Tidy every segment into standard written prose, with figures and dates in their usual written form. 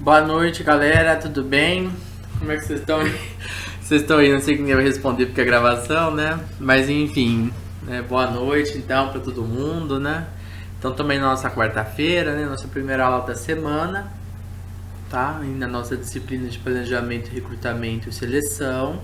Boa noite, galera, tudo bem? Como é que vocês estão aí? Vocês estão aí, não sei quem vai responder porque é gravação, né? Mas enfim, né? Boa noite então para todo mundo, né? Então também na nossa quarta-feira, né? Nossa primeira aula da semana, tá? E na nossa disciplina de planejamento, recrutamento e seleção.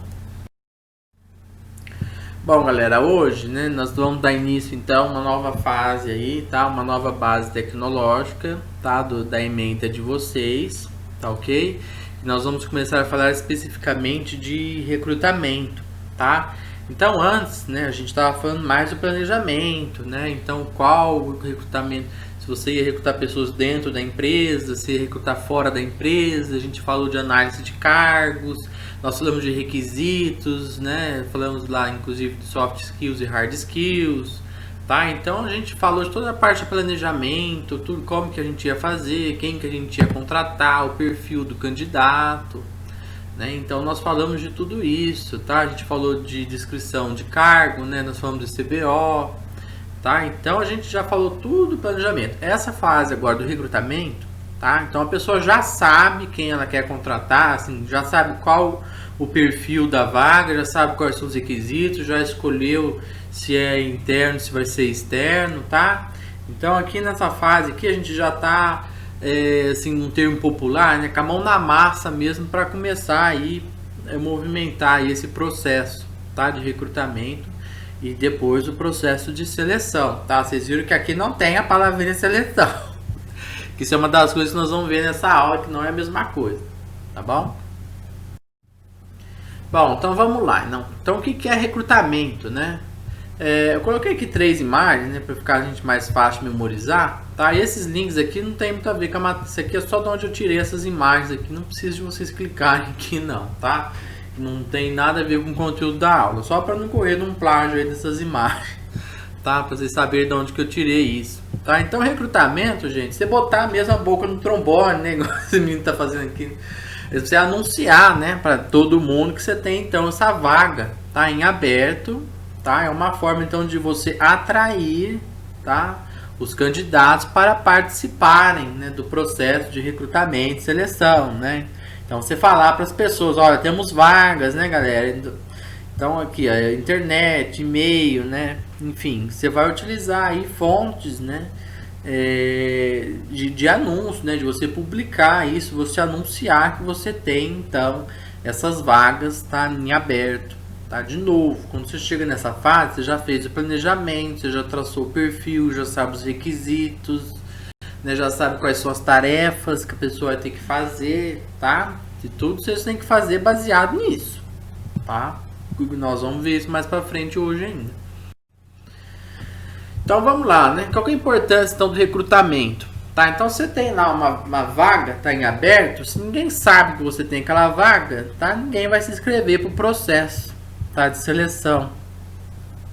Bom, galera, hoje, né, nós vamos dar início então a uma nova fase aí, tá? Uma nova base tecnológica, tá? Da ementa de vocês, tá ok? E nós vamos começar a falar especificamente de recrutamento, tá? Então, antes, né, a gente estava falando mais do planejamento, né? Então, qual o recrutamento? Se você ia recrutar pessoas dentro da empresa, se ia recrutar fora da empresa, a gente falou de análise de cargos. Nós falamos de requisitos, né? Falamos lá, inclusive, de soft skills e hard skills, tá? Então a gente falou de toda a parte de planejamento, tudo como que a gente ia fazer, quem que a gente ia contratar, o perfil do candidato, né? Então nós falamos de tudo isso, tá? A gente falou de descrição de cargo, né? Nós falamos de CBO, tá? Então a gente já falou tudo do planejamento. Essa fase agora do recrutamento, tá? Então a pessoa já sabe quem ela quer contratar, assim, já sabe qual o perfil da vaga, já sabe quais são os requisitos, já escolheu se é interno, se vai ser externo, tá? Então aqui nessa fase aqui a gente já tá, assim, um termo popular, né, com a mão na massa mesmo para começar aí movimentar aí esse processo, tá, de recrutamento e depois o processo de seleção, tá? Vocês viram que aqui não tem a palavrinha seleção. Que isso é uma das coisas que nós vamos ver nessa aula, que não é a mesma coisa, tá bom? Bom, então vamos lá. Então o que é recrutamento, né? Eu coloquei aqui 3 imagens, né, para ficar a gente mais fácil memorizar, tá? E esses links aqui não tem muito a ver com a matéria. Isso aqui é só de onde eu tirei essas imagens aqui, não precisa de vocês clicarem aqui não, tá? Não tem nada a ver com o conteúdo da aula, só para não correr num plágio aí dessas imagens, tá? Para vocês saberem de onde que eu tirei isso. Tá, então recrutamento, gente, você botar a mesma boca no trombone, né, igual esse menino tá fazendo aqui, você anunciar, né, para todo mundo que você tem então essa vaga, tá, em aberto, tá, é uma forma então de você atrair, tá, os candidatos para participarem, né, do processo de recrutamento e seleção, né, então você falar para as pessoas, olha, temos vagas, né, galera, então aqui a internet, e-mail, né, enfim, você vai utilizar aí fontes, né, de anúncio, né, de você publicar isso, você anunciar que você tem então essas vagas, tá, em aberto, tá? De novo, quando você chega nessa fase, você já fez o planejamento, você já traçou o perfil, já sabe os requisitos, né, já sabe quais são as tarefas que a pessoa vai ter que fazer, tá? E tudo vocês têm que fazer baseado nisso, tá? Nós vamos ver isso mais pra frente hoje ainda. Então vamos lá, né? Qual que é a importância então do recrutamento? Tá, então você tem lá uma vaga, tá em aberto, se ninguém sabe que você tem aquela vaga, tá? Ninguém vai se inscrever pro processo, tá, de seleção.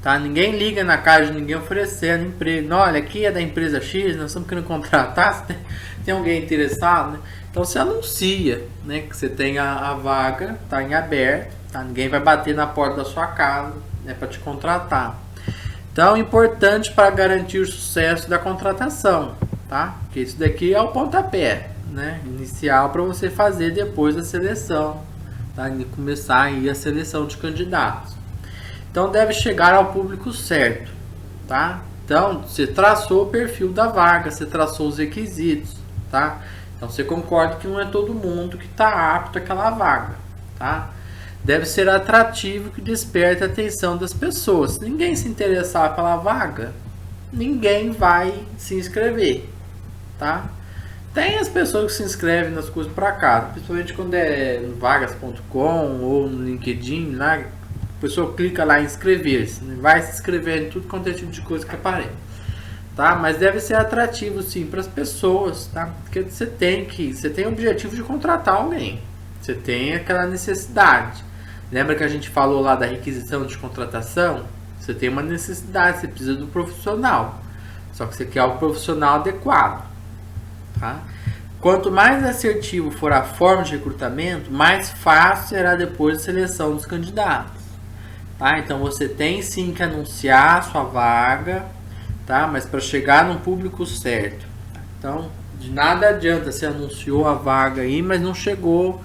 Tá? Ninguém liga na cara de ninguém oferecendo emprego. Olha, aqui é da empresa X, nós estamos querendo contratar, tem alguém interessado, né? Então você anuncia, né, que você tem a vaga, tá em aberto, tá? Ninguém vai bater na porta da sua casa, né, para te contratar. Então, importante para garantir o sucesso da contratação, tá? Porque isso daqui é o pontapé, né, inicial para você fazer depois da seleção, tá? E começar aí a seleção de candidatos. Então, deve chegar ao público certo, tá? Então, você traçou o perfil da vaga, você traçou os requisitos, tá? Então, você concorda que não é todo mundo que está apto àquela vaga, tá? Deve ser atrativo, que desperte a atenção das pessoas. Se ninguém se interessar pela vaga, ninguém vai se inscrever, tá? Tem as pessoas que se inscrevem nas coisas por acaso, principalmente quando é no vagas.com ou no LinkedIn, lá, a pessoa clica lá em inscrever-se, vai se inscrever em tudo quanto é tipo de coisa que aparece, tá? Mas deve ser atrativo sim para as pessoas, tá? Porque você tem o objetivo de contratar alguém, você tem aquela necessidade. Lembra que a gente falou lá da requisição de contratação? Você tem uma necessidade, você precisa do profissional. Só que você quer o profissional adequado, tá? Quanto mais assertivo for a forma de recrutamento, mais fácil será depois a seleção dos candidatos, tá? Então você tem sim que anunciar a sua vaga, tá? Mas para chegar no público certo. Então, De nada adianta, você anunciou a vaga aí, mas não chegou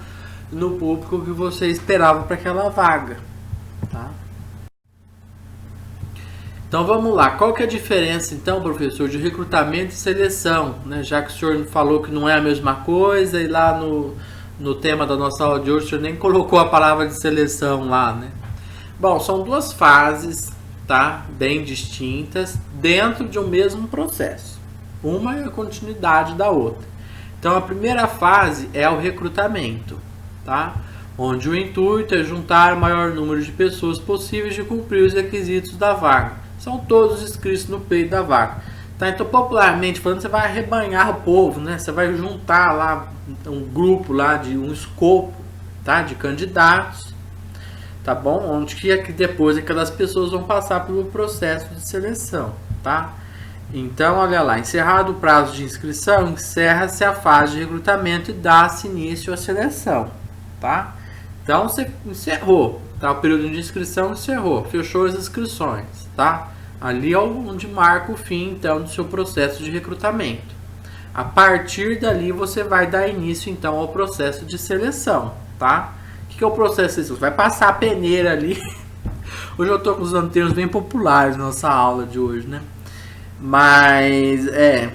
no público que você esperava para aquela vaga, tá? Então vamos lá, qual que é a diferença então, professor, de recrutamento e seleção, né? Já que o senhor falou que não é a mesma coisa e lá no tema da nossa aula de hoje o senhor nem colocou a palavra de seleção lá, né? Bom, são duas fases, tá? Bem distintas dentro de um mesmo processo. Uma é a continuidade da outra. Então a primeira fase é o recrutamento, tá? Onde o intuito é juntar o maior número de pessoas possíveis de cumprir os requisitos da vaga. São todos inscritos no peito da vaga. Tá? Então, popularmente falando, você vai arrebanhar o povo, né? Você vai juntar lá um grupo lá de um escopo, tá? De candidatos, tá bom? Onde que depois aquelas pessoas vão passar pelo processo de seleção, tá? Então, olha lá, encerrado o prazo de inscrição, encerra-se a fase de recrutamento e dá-se início à seleção, tá? Então, você encerrou, tá? O período de inscrição encerrou, fechou as inscrições, tá? Ali é onde marca o fim, então, do seu processo de recrutamento. A partir dali, você vai dar início, então, ao processo de seleção, tá? O que é o processo de seleção? Você vai passar a peneira ali. Hoje eu estou usando termos bem populares na nossa aula de hoje, né? Mas é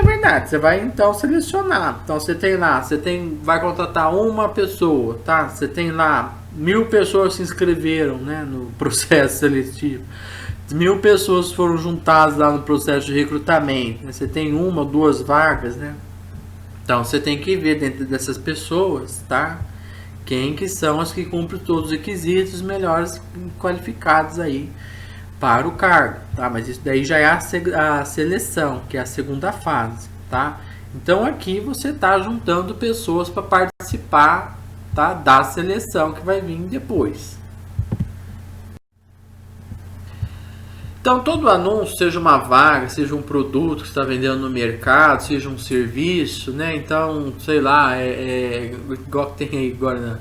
verdade, você vai então selecionar. Então você tem lá, vai contratar uma pessoa, tá? Você tem lá 1000 pessoas se inscreveram, né, no processo seletivo. 1000 pessoas foram juntadas lá no processo de recrutamento, né? Você tem uma ou duas vagas, né? Então você tem que ver dentro dessas pessoas, tá? Quem que são as que cumprem todos os requisitos melhores qualificados aí para o cargo, tá? Mas isso daí já é a seleção, que é a segunda fase, tá? Então aqui você está juntando pessoas para participar, tá? Da seleção que vai vir depois. Então todo anúncio, seja uma vaga, seja um produto que você está vendendo no mercado, seja um serviço, né? Então, sei lá, igual que tem aí agora, né?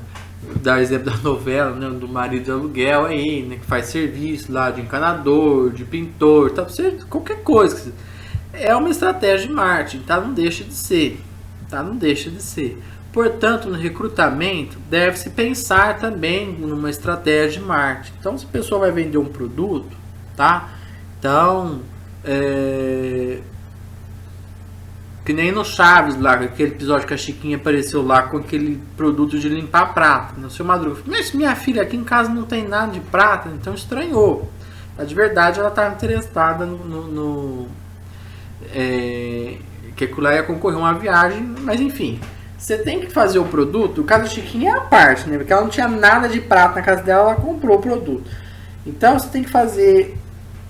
Dar exemplo da novela, né, do marido de aluguel aí, né, que faz serviço lá de encanador, de pintor, tá, qualquer coisa. É uma estratégia de marketing, tá? Não deixa de ser, tá? Não deixa de ser. Portanto, no recrutamento deve-se pensar também numa estratégia de marketing. Então, se a pessoa vai vender um produto, tá? Então, que nem no Chaves lá, aquele episódio que a Chiquinha apareceu lá com aquele produto de limpar prata. O seu Madruga, mas minha filha aqui em casa não tem nada de prata, então estranhou. Mas de verdade ela estava interessada que aquilo lá ia concorrer a uma viagem, mas enfim. Você tem que fazer o produto, o caso da Chiquinha é a parte, né? Porque ela não tinha nada de prata na casa dela, ela comprou o produto. Então você tem que fazer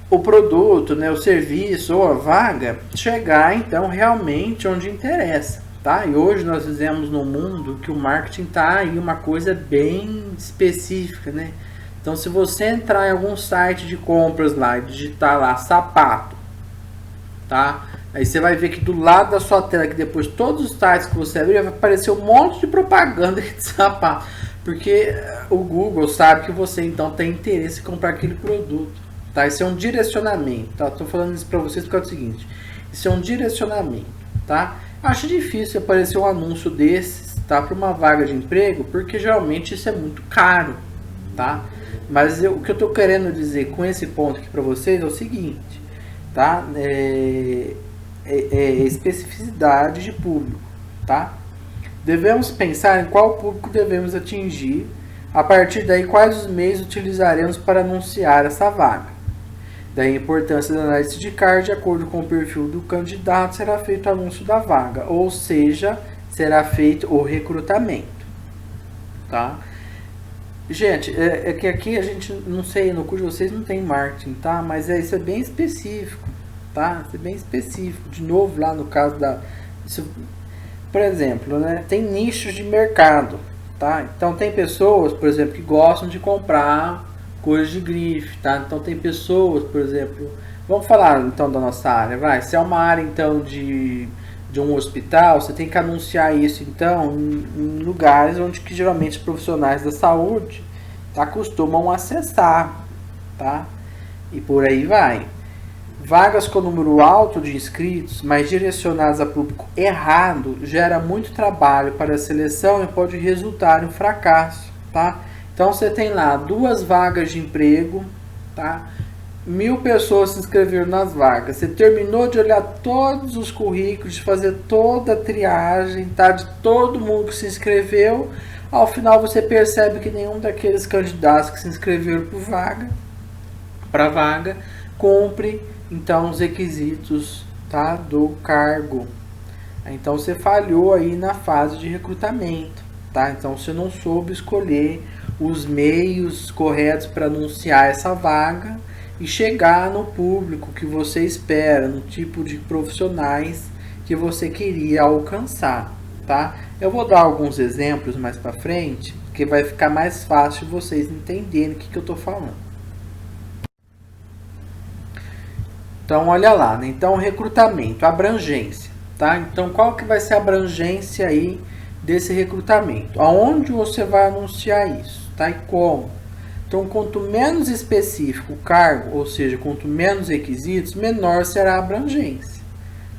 o produto, né, o serviço ou a vaga chegar então realmente onde interessa, tá? E hoje nós vivemos num mundo que o marketing tá aí uma coisa bem específica, né? Então se você entrar em algum site de compras lá e digitar lá sapato, tá? Aí você vai ver que do lado da sua tela, que depois todos os sites que você abrir, vai aparecer um monte de propaganda de sapato, porque o Google sabe que você então tem interesse em comprar aquele produto. Tá, isso é um direcionamento, tá? Tô falando isso para vocês porque é o seguinte, isso é um direcionamento, tá? Acho difícil aparecer um anúncio desses, tá? Para uma vaga de emprego, porque geralmente isso é muito caro, tá? Mas o que eu tô querendo dizer com esse ponto aqui para vocês é o seguinte, tá? Especificidade de público, tá? Devemos pensar em qual público devemos atingir, a partir daí quais os meios utilizaremos para anunciar essa vaga. Daí a importância da análise de card, de acordo com o perfil do candidato, será feito o anúncio da vaga, ou seja, será feito o recrutamento, tá? Gente, é que aqui a gente, não sei, no curso de vocês não tem marketing, tá? Mas isso é bem específico, tá? Isso é bem específico. De novo, lá no caso da... por exemplo, né? Tem nichos de mercado, tá? Então tem pessoas, por exemplo, que gostam de comprar coisas de grife, tá? Então tem pessoas, por exemplo, vamos falar então da nossa área, vai, se é uma área então de um hospital, você tem que anunciar isso então em lugares onde que geralmente os profissionais da saúde, tá, costumam acessar, tá? E por aí vai. Vagas com número alto de inscritos, mas direcionadas a público errado, gera muito trabalho para a seleção e pode resultar em fracasso, tá? Então você tem lá 2 vagas de emprego, tá? 1000 pessoas se inscreveram nas vagas. Você terminou de olhar todos os currículos, de fazer toda a triagem, tá? De todo mundo que se inscreveu. Ao final você percebe que nenhum daqueles candidatos que se inscreveram para vaga cumpre então os requisitos, tá, do cargo. Então você falhou aí na fase de recrutamento, tá? Então você não soube escolher os meios corretos para anunciar essa vaga e chegar no público que você espera, no tipo de profissionais que você queria alcançar, tá? Eu vou dar alguns exemplos mais para frente, que vai ficar mais fácil vocês entenderem o que eu estou falando. Então, olha lá, né? Então, recrutamento, abrangência, tá? Então, qual que vai ser a abrangência aí desse recrutamento? Aonde você vai anunciar isso, tá? E como? Então, quanto menos específico o cargo, ou seja, quanto menos requisitos, menor será a abrangência,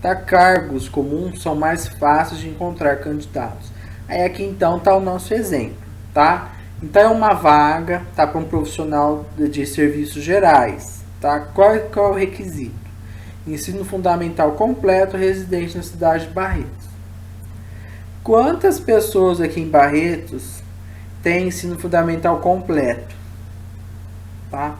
tá? Cargos comuns são mais fáceis de encontrar candidatos. Aí aqui, então, tá o nosso exemplo, tá? Então, é uma vaga, tá? Para um profissional de serviços gerais. Tá? Qual é o requisito? Ensino fundamental completo, residente na cidade de Barretos. Quantas pessoas aqui em Barretos têm ensino fundamental completo? Tá?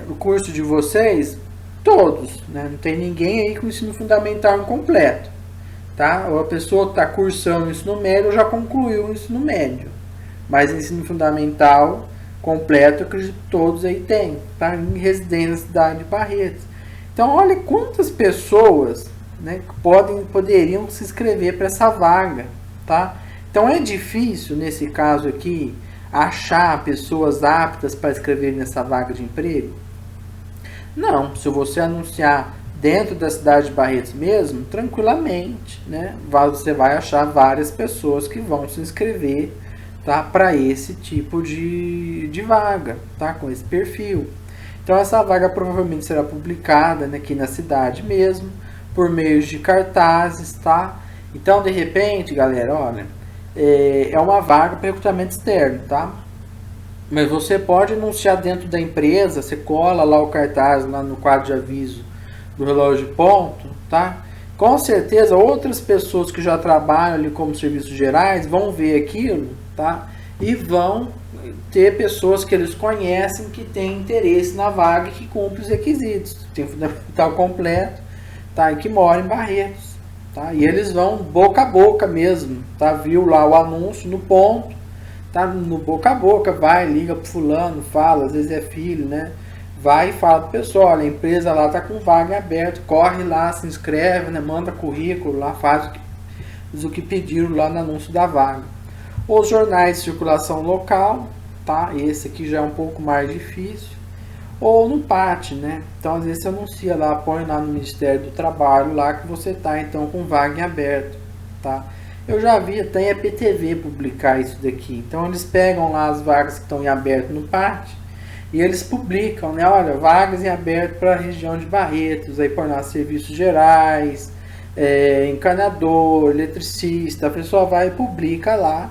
No curso de vocês, todos, né? Não tem ninguém aí com ensino fundamental incompleto. Tá? Ou a pessoa que está cursando o ensino médio ou já concluiu o ensino médio. Mas ensino fundamental completo, eu acredito que todos aí têm, tá? Em residência na cidade de Barretos. Então, olha quantas pessoas, né, poderiam se inscrever para essa vaga, tá? Então, é difícil, nesse caso aqui, achar pessoas aptas para escrever nessa vaga de emprego? Não, se você anunciar dentro da cidade de Barretos mesmo, tranquilamente, né, você vai achar várias pessoas que vão se inscrever, tá, para esse tipo de vaga, tá, com esse perfil. Então essa vaga provavelmente será publicada, né, aqui na cidade mesmo, por meio de cartazes, tá? Então de repente, galera, olha, é uma vaga para recrutamento externo, tá? Mas você pode anunciar dentro da empresa, você cola lá o cartaz lá no quadro de aviso do relógio de ponto, tá? Com certeza outras pessoas que já trabalham ali como serviços gerais vão ver aquilo, tá? E vão ter pessoas que eles conhecem que têm interesse na vaga e que cumprem os requisitos, tem fundamental completo, tá? E que moram em Barretos, tá? E eles vão boca a boca mesmo, tá? Viu lá o anúncio no ponto, tá? No boca a boca, vai, liga pro fulano, fala, às vezes é filho, né? Vai e fala pro pessoal, olha, a empresa lá tá com vaga aberta, corre lá, se inscreve, né? Manda currículo lá, faz o que pediram lá no anúncio da vaga. Os jornais de circulação local, tá? Esse aqui já é um pouco mais difícil. Ou no PAT, né? Então, às vezes você anuncia lá, põe lá no Ministério do Trabalho, lá que você tá, então, com vaga em aberto, tá? Eu já vi até a PTV publicar isso daqui. Então, eles pegam lá as vagas que estão em aberto no PAT e eles publicam, né? Olha, vagas em aberto para a região de Barretos, aí põe lá serviços gerais, encanador, eletricista, a pessoa vai e publica lá.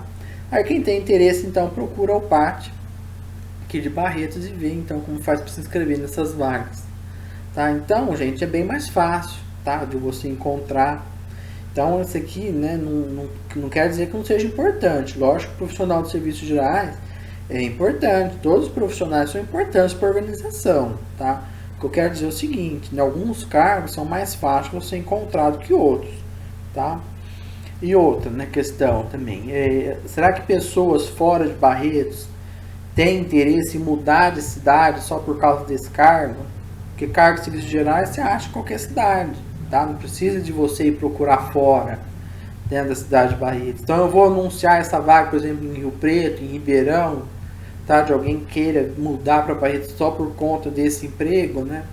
Aí quem tem interesse, então, procura o PAT aqui de Barretos e vê, então, como faz para se inscrever nessas vagas, tá? Então, gente, é bem mais fácil, tá? De você encontrar. Então, isso aqui, né, não quer dizer que não seja importante. Lógico que o profissional de serviços gerais é importante. Todos os profissionais são importantes para a organização, tá? O que eu quero dizer é o seguinte, né, alguns cargos são mais fáceis de você encontrar do que outros, tá? E outra, né, questão também, será que pessoas fora de Barretos têm interesse em mudar de cidade só por causa desse cargo? Porque cargo de serviços gerais você acha em qualquer cidade, tá? Não precisa de você ir procurar fora, dentro da cidade de Barretos. Então eu vou anunciar essa vaga, por exemplo, em Rio Preto, em Ribeirão, tá? De alguém que queira mudar para Barretos só por conta desse emprego, né?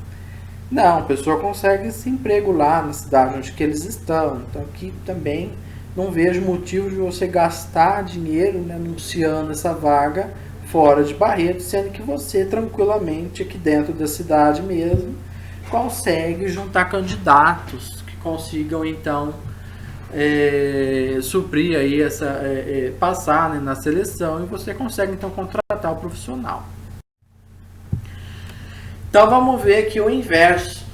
Não, a pessoa consegue esse emprego lá na cidade onde que eles estão. Então aqui também não vejo motivo de você gastar dinheiro, né, anunciando essa vaga fora de Barretos, sendo que você tranquilamente aqui dentro da cidade mesmo consegue juntar candidatos que consigam então suprir aí passar, né, na seleção, e você consegue então contratar o profissional. Então vamos ver aqui o inverso,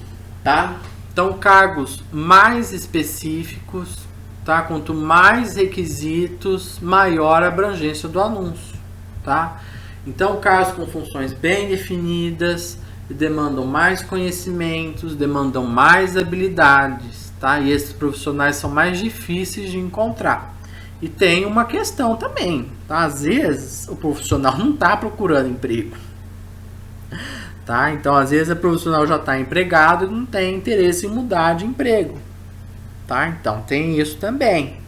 tá? Então cargos mais específicos, tá? Quanto mais requisitos, maior a abrangência do anúncio, tá? Então cargos com funções bem definidas demandam mais conhecimentos, demandam mais habilidades, tá? E esses profissionais são mais difíceis de encontrar. E tem uma questão também, tá? Às vezes o profissional não está procurando emprego, tá? Então às vezes o profissional já está empregado e não tem interesse em mudar de emprego, tá? Então tem isso também,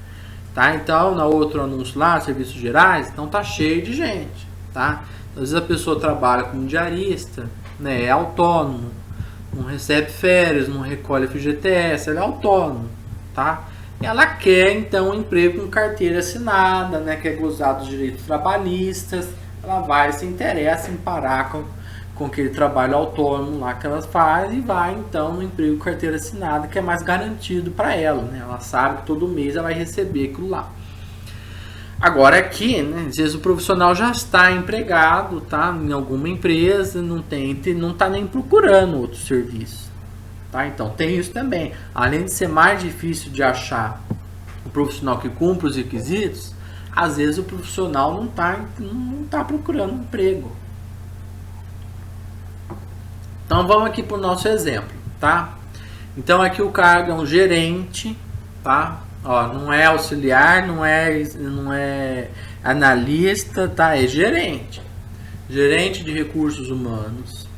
tá? Então no outro anúncio lá, serviços gerais, então tá cheio de gente, tá? Às vezes a pessoa trabalha como diarista, né? É autônomo, não recebe férias, não recolhe FGTS, ela é autônomo, tá? E ela quer então um emprego com carteira assinada, né? Quer gozar dos direitos trabalhistas, ela vai, se interessa em parar com aquele trabalho autônomo lá que ela faz e vai então no emprego com carteira assinada, que é mais garantido para ela, né? Ela sabe que todo mês ela vai receber aquilo lá. Agora aqui, né, às vezes o profissional já está empregado, tá, em alguma empresa, não está nem procurando outro serviço, tá? Então tem isso também. Além de ser mais difícil de achar o profissional que cumpre os requisitos, às vezes o profissional não tá procurando emprego. Então vamos aqui para o nosso exemplo, tá? Então aqui o cargo é um gerente, tá? Ó, não é auxiliar, não é analista, tá? É gerente. Gerente de recursos humanos.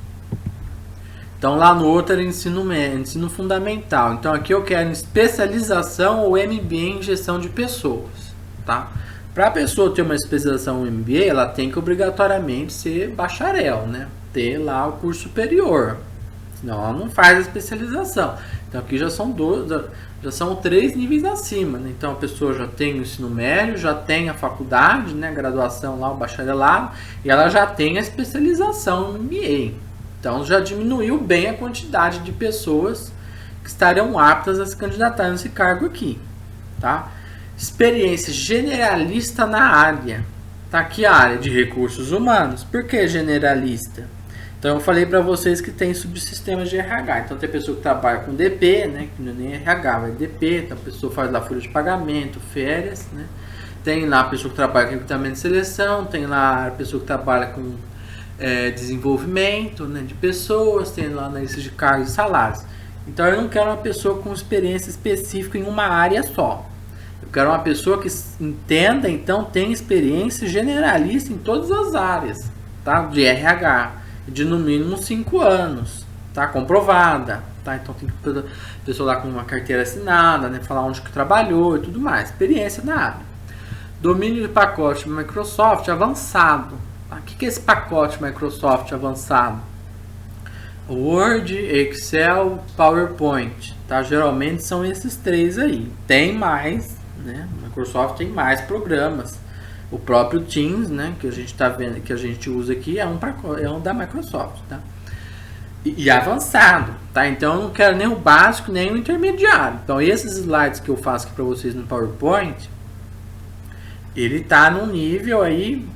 Então lá no outro era ensino médio, ensino fundamental. Então aqui eu quero especialização ou MBA em gestão de pessoas, tá? Para a pessoa ter uma especialização em MBA, ela tem que obrigatoriamente ser bacharel, né? Ter lá o curso superior. Senão ela não faz a especialização. Então aqui já são 3 níveis acima, né? Então a pessoa já tem o ensino médio, já tem a faculdade, né? A graduação lá, o bacharelado, e ela já tem a especialização no MBA. Então já diminuiu bem a quantidade de pessoas que estariam aptas a se candidatar nesse cargo aqui, tá? Experiência generalista na área. Tá aqui a área de recursos humanos. Por que generalista? Então eu falei para vocês que tem subsistemas de RH. Então tem pessoa que trabalha com DP, né, que não é nem RH, vai DP, então a pessoa faz lá folha de pagamento, férias, né? Tem lá a pessoa que trabalha com recrutamento de seleção, tem lá a pessoa que trabalha com desenvolvimento, né, de pessoas, tem lá na lista de cargos e salários. Então eu não quero uma pessoa com experiência específica em uma área só. Eu quero uma pessoa que entenda, então, tem experiência generalista em todas as áreas, tá? De RH, de no mínimo 5 anos, tá? Comprovada, tá? Então tem que pessoa lá com uma carteira assinada, né? Falar onde que trabalhou e tudo mais, experiência na área. Domínio de pacote Microsoft avançado, tá? O que é esse pacote Microsoft avançado? Word, Excel, PowerPoint, tá? Geralmente são esses 3 aí. Tem mais, né? Microsoft tem mais programas. O próprio Teams, né, que a gente está vendo, que a gente usa aqui, é um da Microsoft, tá? E avançado, tá? Então eu não quero nem o básico, nem o intermediário. Então esses slides que eu faço aqui para vocês no PowerPoint, ele tá num nível aí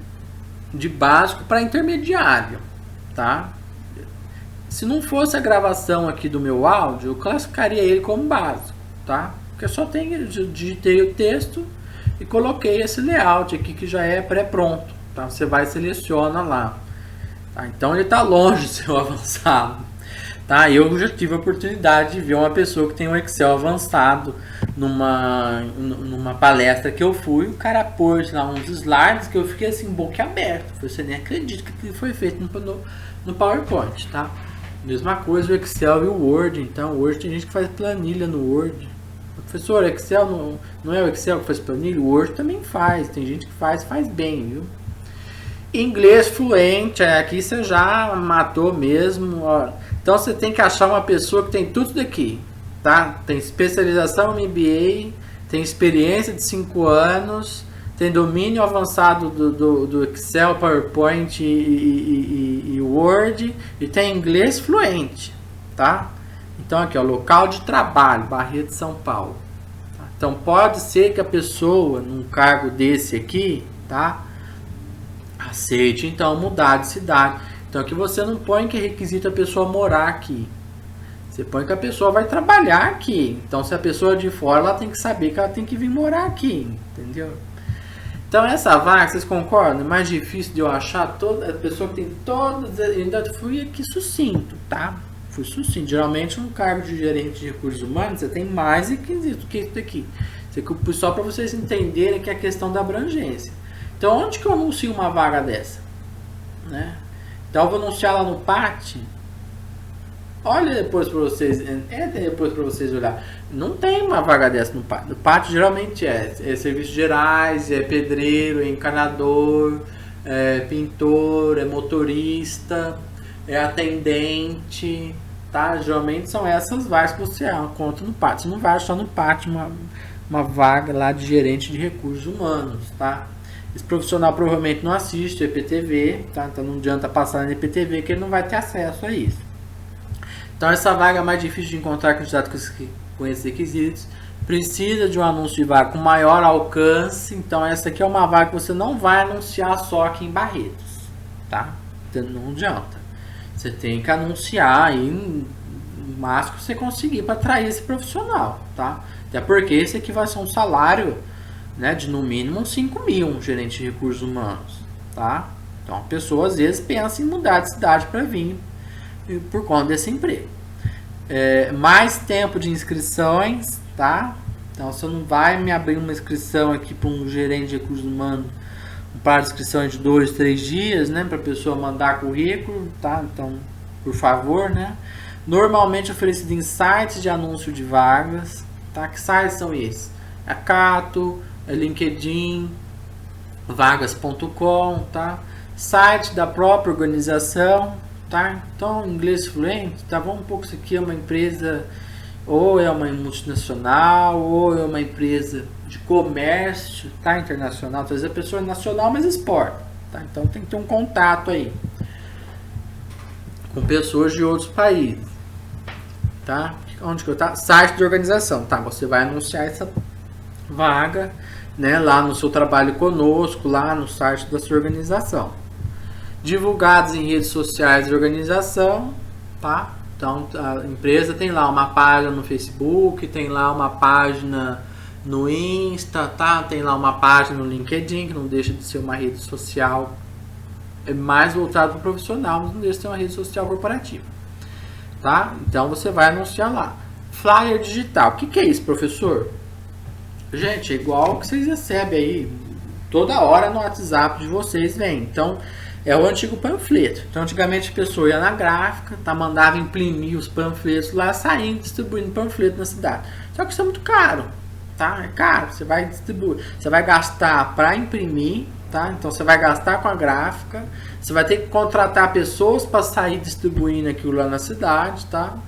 de básico para intermediário, tá? Se não fosse a gravação aqui do meu áudio, eu classificaria ele como básico, tá? Porque eu só digitei o texto e coloquei esse layout aqui que já é pré-pronto, tá? Você vai e seleciona lá, tá? Então ele está longe de ser o avançado, tá? Eu já tive a oportunidade de ver uma pessoa que tem um Excel avançado numa palestra que eu fui, o cara pôs lá uns slides que eu fiquei assim, boquiaberto. Você nem acredita que foi feito no PowerPoint, tá? Mesma coisa o Excel e o Word. Então o Word tem gente que faz planilha no Word. Professor, Excel não é o Excel que faz planilha? O Word também faz. Tem gente que faz bem, viu? Inglês fluente, aqui você já matou mesmo. Ó. Então você tem que achar uma pessoa que tem tudo daqui, tá? Tem especialização em MBA, tem experiência de 5 anos, tem domínio avançado do Excel, PowerPoint e Word, e tem inglês fluente, tá? Então aqui, ó, local de trabalho, Barreto, São Paulo. Tá? Então pode ser que a pessoa, num cargo desse aqui, tá, aceite então mudar de cidade. Então aqui você não põe que é requisito a pessoa morar aqui. Você põe que a pessoa vai trabalhar aqui. Então se a pessoa é de fora, ela tem que saber que ela tem que vir morar aqui, entendeu? Então essa vaga, vocês concordam? É mais difícil de eu achar toda a pessoa que tem todas. Eu ainda fui aqui sucinto, tá? Fui sucinto. Geralmente no cargo de gerente de recursos humanos você tem mais requisitos que isso daqui. Só para vocês entenderem que é a questão da abrangência. Então onde que eu anuncio uma vaga dessa? Né? Então eu vou anunciar lá no PAT. Olha depois para vocês, depois para vocês olhar. Não tem uma vaga dessa no PAT. No PAT geralmente é serviços gerais, é pedreiro, é encanador, é pintor, é motorista, é atendente, tá? Geralmente são essas vagas que você encontra no PAT. Você não vai achar no PAT uma vaga lá de gerente de recursos humanos, tá? Esse profissional provavelmente não assiste o EPTV, tá? Então não adianta passar no EPTV que ele não vai ter acesso a isso. Então essa vaga é mais difícil de encontrar candidato com esses requisitos. Precisa de um anúncio de vaga com maior alcance. Então essa aqui é uma vaga que você não vai anunciar só aqui em Barretos, tá? Então, não adianta. Você tem que anunciar aí o máximo que você conseguir para atrair esse profissional, tá? Até porque esse aqui vai ser um salário, né, de no mínimo 5 mil, um gerente de recursos humanos, tá? Então a pessoa às vezes pensa em mudar de cidade para vir por conta desse emprego. Mais tempo de inscrições, tá? Então você não vai me abrir uma inscrição aqui para um gerente de recursos humanos, um prazo de inscrição de 2, 3 dias, né, para a pessoa mandar currículo, tá? Então, por favor, né? Normalmente oferecido em sites de anúncio de vagas, tá? Que sites são esses? A Cato, a LinkedIn, vagas.com, tá? Site da própria organização, tá? Então, inglês fluente, tá? Vamos um pouco, isso aqui é uma empresa, ou é uma multinacional, ou é uma empresa de comércio, tá? Internacional, às vezes a pessoa é nacional, mas exporta, tá? Então tem que ter um contato aí com pessoas de outros países, tá? Onde que eu tá? Site de organização, tá? Você vai anunciar essa vaga, né? Lá no seu trabalho conosco, lá no site da sua organização. Divulgados em redes sociais de organização, tá? Então a empresa tem lá uma página no Facebook, tem lá uma página no Insta, tá? Tem lá uma página no LinkedIn, que não deixa de ser uma rede social, é mais voltado para o profissional, mas não deixa de ser uma rede social corporativa, tá? Então você vai anunciar lá. Flyer digital, o que é isso, professor? Gente, é igual que vocês recebem aí toda hora no WhatsApp de vocês, vem. Então é o antigo panfleto. Então, antigamente a pessoa ia na gráfica, tá, mandava imprimir os panfletos lá, saindo distribuindo panfleto na cidade. Só que isso é muito caro, tá? É caro. Você vai distribuir, você vai gastar para imprimir, tá? Então você vai gastar com a gráfica, você vai ter que contratar pessoas para sair distribuindo aquilo lá na cidade, tá?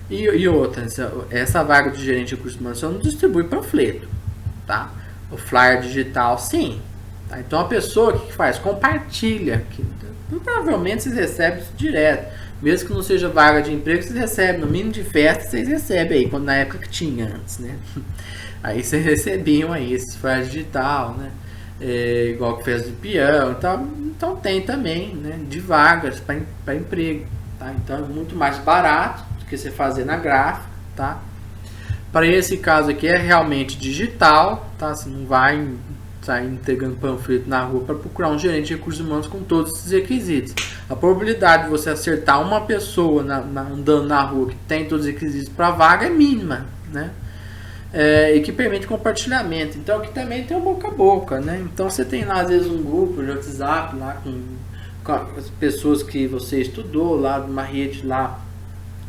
E outra, essa vaga de gerente de recursos humanos não distribui panfleto, tá? O flyer digital, sim. Tá? Então a pessoa, o que faz? Compartilha. Provavelmente vocês recebem isso direto. Mesmo que não seja vaga de emprego, vocês recebem. No mínimo de festa, vocês recebem aí. Quando, na época que tinha antes, né? Aí vocês recebiam aí esse flyer digital, né? Igual que fez de peão. Então tem também, né? De vagas para emprego. Tá? Então é muito mais barato do que você fazer na gráfica, tá? Para esse caso aqui é realmente digital, tá? Você não vai sair entregando panfleto na rua para procurar um gerente de recursos humanos com todos esses requisitos. A probabilidade de você acertar uma pessoa andando na rua que tem todos os requisitos para vaga é mínima, né? E que permite compartilhamento. Então aqui também tem o boca a boca, né? Então você tem lá às vezes um grupo de WhatsApp lá com as pessoas que você estudou lá numa rede lá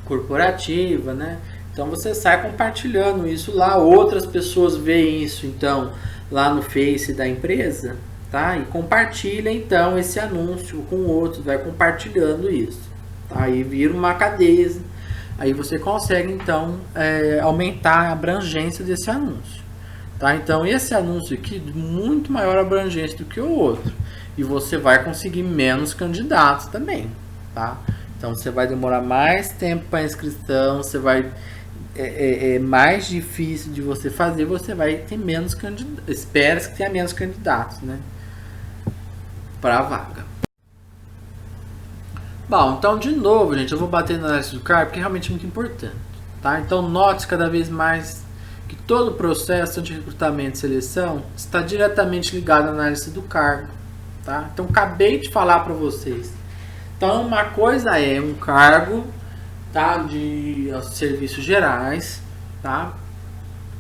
corporativa, né? Então você sai compartilhando isso lá, outras pessoas veem isso então lá no Face da empresa, tá? E compartilha então esse anúncio com outros, vai compartilhando isso, tá? Aí vira uma cadeia, aí você consegue então aumentar a abrangência desse anúncio, tá? Então esse anúncio aqui muito maior abrangência do que o outro, e você vai conseguir menos candidatos também, tá? Então você vai demorar mais tempo para inscrição, você vai é mais difícil de você fazer, você vai ter menos candidatos. Espera-se que tenha menos candidatos, né? Para a vaga. Bom, então de novo, gente, eu vou bater na análise do cargo porque é realmente muito importante, tá? Então note cada vez mais que todo o processo de recrutamento e seleção está diretamente ligado à análise do cargo, tá? Então acabei de falar para vocês. Então uma coisa é um cargo, tá, de serviços gerais, tá?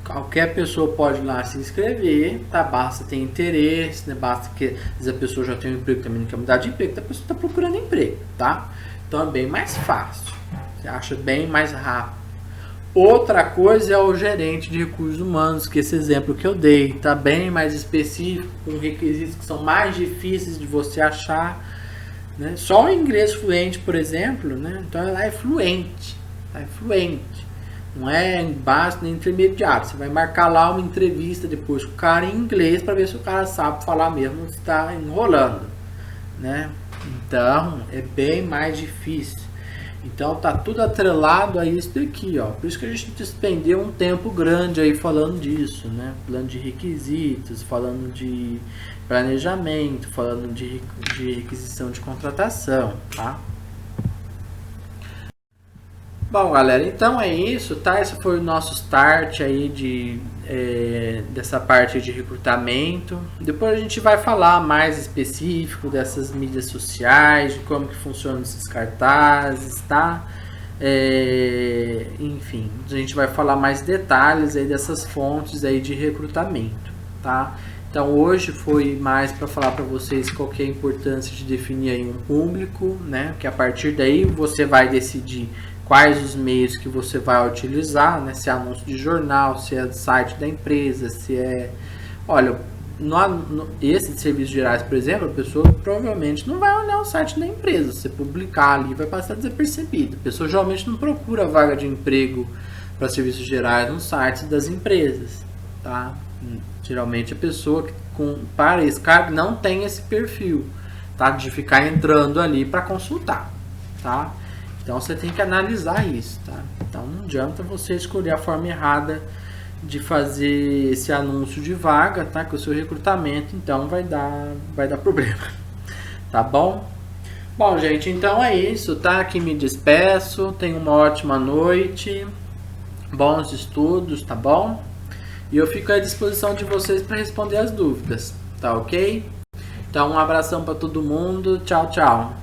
Qualquer pessoa pode ir lá se inscrever, tá? Basta ter interesse, né? Basta que às vezes a pessoa já tem um emprego, também não quer mudar de emprego, a pessoa está procurando emprego, tá? Então é bem mais fácil, você acha bem mais rápido. Outra coisa é o gerente de recursos humanos, que esse exemplo que eu dei, tá bem mais específico, com requisitos que são mais difíceis de você achar, né? Só o inglês fluente, por exemplo, né? Então ela é fluente, tá? É fluente. Não é básico nem intermediário. Você vai marcar lá uma entrevista depois com o cara em inglês para ver se o cara sabe falar mesmo, se está enrolando, né? Então é bem mais difícil. Então tá tudo atrelado a isso daqui, ó. Por isso que a gente despendeu um tempo grande aí falando disso, né? Falando de requisitos, falando de planejamento, falando de requisição de contratação, tá? Bom, galera, então é isso, tá? Esse foi o nosso start aí dessa parte de recrutamento. Depois a gente vai falar mais específico dessas mídias sociais, de como que funcionam esses cartazes, tá? Enfim, a gente vai falar mais detalhes aí dessas fontes aí de recrutamento, tá? Então hoje foi mais para falar para vocês qual que é a importância de definir aí um público, né? Que a partir daí você vai decidir quais os meios que você vai utilizar, né? Se é anúncio de jornal, se é site da empresa, se é... Olha, esse de serviços gerais, por exemplo, a pessoa provavelmente não vai olhar o site da empresa. Se você publicar ali, vai passar desapercebido. A pessoa geralmente não procura vaga de emprego para serviços gerais nos sites das empresas, tá? Geralmente a pessoa para esse cargo não tem esse perfil, tá? De ficar entrando ali para consultar, tá? Então você tem que analisar isso, tá? Então não adianta você escolher a forma errada de fazer esse anúncio de vaga, tá? Que o seu recrutamento então vai dar problema, tá bom? Bom, gente, então é isso, tá? Aqui me despeço, tenha uma ótima noite, bons estudos, tá bom? E eu fico à disposição de vocês para responder as dúvidas, tá ok? Então um abração para todo mundo, tchau, tchau.